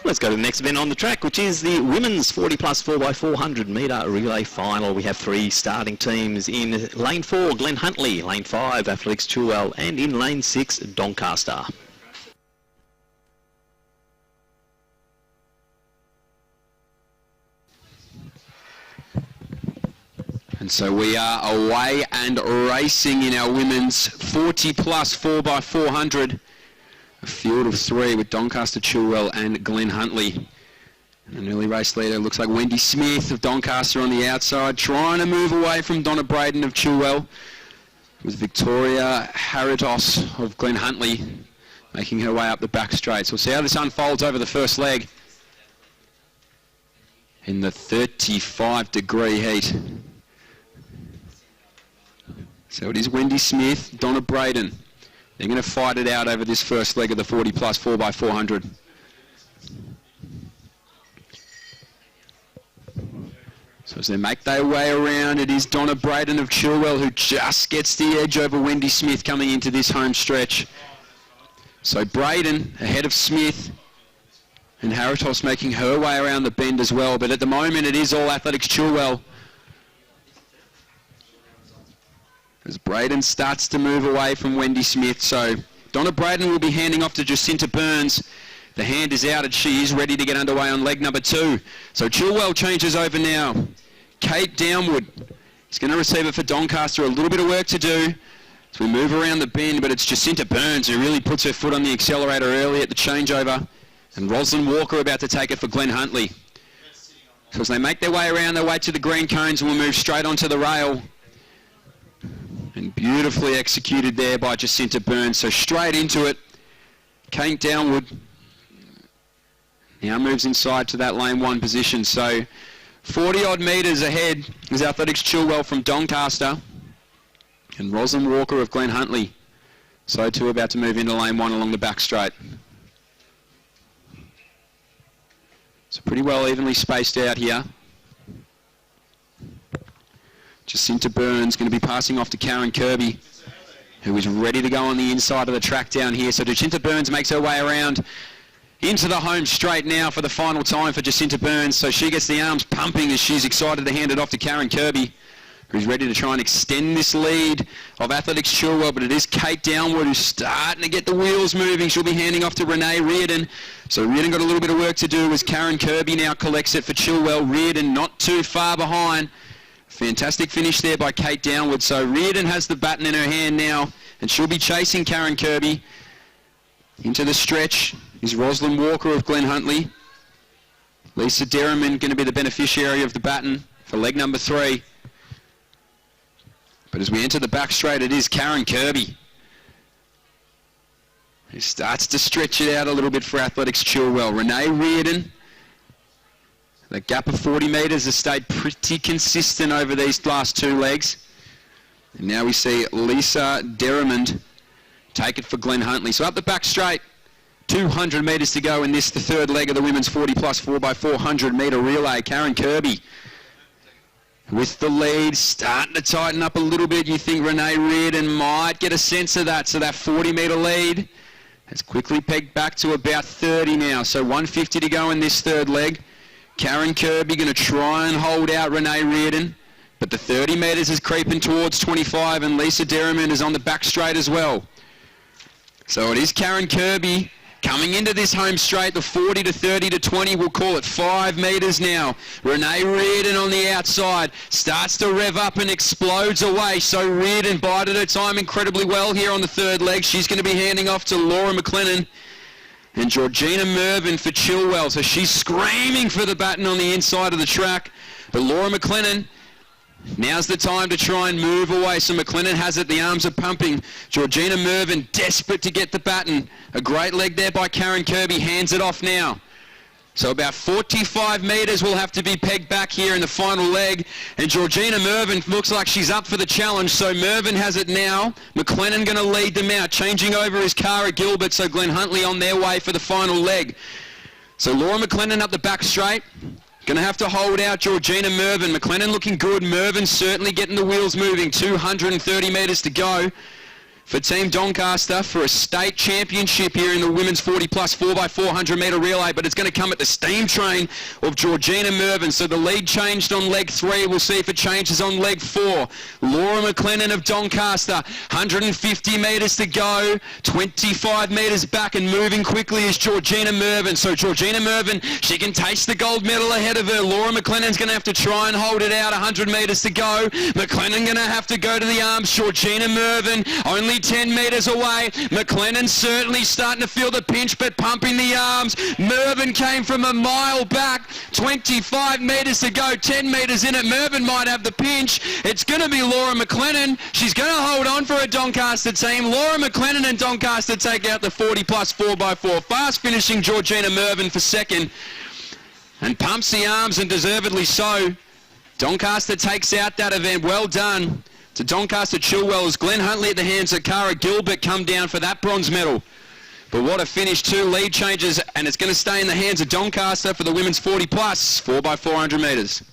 Let's go to the next event on the track, which is the women's 40 plus 4x400 metre relay final. We have three starting teams in lane 4, Glen Huntly, lane 5, Athletics Chilwell, and in lane 6, Doncaster. And so we are away and racing in our women's 40 plus 4x400. A field of three with Doncaster, Chilwell and Glen Huntly. And an early race leader looks like Wendy Smith of Doncaster on the outside, trying to move away from Donna Braden of Chilwell. With Victoria Haritos of Glen Huntly making her way up the back straight. So we'll see how this unfolds over the first leg in the 35-degree heat. So it is Wendy Smith, Donna Braden. They're going to fight it out over this first leg of the 40 plus 4x400. So as they make their way around, it is Donna Braden of Chilwell who just gets the edge over Wendy Smith coming into this home stretch. So Braden ahead of Smith, and Haritos making her way around the bend as well. But at the moment it is all Athletics Chilwell. As Braden starts to move away from Wendy Smith. So Donna Braden will be handing off to Jacinta Burns. The hand is out and she is ready to get underway on leg number 2. So Chilwell changes over now. Kate Downward is going to receive it for Doncaster. A little bit of work to do as we move around the bend, but it's Jacinta Burns who really puts her foot on the accelerator early at the changeover. And Rosalind Walker about to take it for Glen Huntly. So as they make their way around, they wait to the green cones and will move straight onto the rail. And beautifully executed there by Jacinta Burns. So straight into it. Kate Downward now moves inside to that lane 1 position. So 40 odd metres ahead is Athletics Chilwell from Doncaster. And Rosalind Walker of Glen Huntly. So too about to move into lane 1 along the back straight. So pretty well evenly spaced out here. Jacinta Burns going to be passing off to Karen Kirby, who is ready to go on the inside of the track down here. So Jacinta Burns makes her way around into the home straight now for the final time for Jacinta Burns. So she gets the arms pumping as she's excited to hand it off to Karen Kirby, who's ready to try and extend this lead of Athletics Chilwell. But it is Kate Downward who's starting to get the wheels moving. She'll be handing off to Renee Reardon. So Reardon got a little bit of work to do as Karen Kirby now collects it for Chilwell. Reardon not too far behind. Fantastic finish there by Kate Downward. So Reardon has the baton in her hand now, and she'll be chasing Karen Kirby. Into the stretch is Rosalind Walker of Glen Huntly. Lisa Derriman going to be the beneficiary of the baton for leg number 3. But as we enter the back straight, it is Karen Kirby who starts to stretch it out a little bit for Athletics Chilwell. Renee Reardon. The gap of 40 metres has stayed pretty consistent over these last 2 legs. And now we see Lisa Derrimond take it for Glen Huntly. So up the back straight, 200 metres to go in this, the third leg of the women's 40 plus 4x400 metre relay. Karen Kirby with the lead, starting to tighten up a little bit. You think Renee Reardon might get a sense of that. So that 40 metre lead has quickly pegged back to about 30 now. So 150 to go in this third leg. Karen Kirby going to try and hold out Renee Reardon, but the 30 metres is creeping towards 25, and Lisa Derriman is on the back straight as well. So it is Karen Kirby coming into this home straight, the 40 to 30 to 20, we'll call it 5 metres now. Renee Reardon on the outside starts to rev up and explodes away. So Reardon bided her time incredibly well here on the third leg. She's going to be handing off to Laura McLennan. And Georgina Mervyn for Chilwell. So she's screaming for the baton on the inside of the track. But Laura McLennan, now's the time to try and move away. So McLennan has it. The arms are pumping. Georgina Mervyn desperate to get the baton. A great leg there by Karen Kirby. Hands it off now. So about 45 metres will have to be pegged back here in the final leg. And Georgina Mervyn looks like she's up for the challenge. So Mervyn has it now. McLennan going to lead them out. Changing over is Cara Gilbert. So Glen Huntly on their way for the final leg. So Laura McLennan up the back straight. Going to have to hold out Georgina Mervyn. McLennan looking good. Mervyn certainly getting the wheels moving. 230 metres to go. for Team Doncaster for a state championship here in the women's 40 plus 4x400 metre relay, but it's going to come at the steam train of Georgina Mervyn. So the lead changed on leg 3. We'll see if it changes on leg 4. Laura McLennan of Doncaster, 150 metres to go, 25 metres back, and moving quickly is Georgina Mervyn. So Georgina Mervyn, she can taste the gold medal ahead of her. Laura McLennan's going to have to try and hold it out, 100 metres to go. McLennan going to have to go to the arms. Georgina Mervyn only 10 metres away. McLennan certainly starting to feel the pinch, but pumping the arms. Mervyn came from a mile back, 25 metres to go, 10 metres in it. Mervyn might have the pinch. It's going to be Laura McLennan. She's going to hold on for a Doncaster team. Laura McLennan and Doncaster take out the 40 plus 4x4. Fast finishing Georgina Mervyn for second, and pumps the arms, and deservedly so. Doncaster takes out that event. Well done to Doncaster Chilwell, as Glenn Huntley at the hands of Cara Gilbert come down for that bronze medal. But what a finish. 2 lead changes, and it's going to stay in the hands of Doncaster for the women's 40 plus 4x400 metres.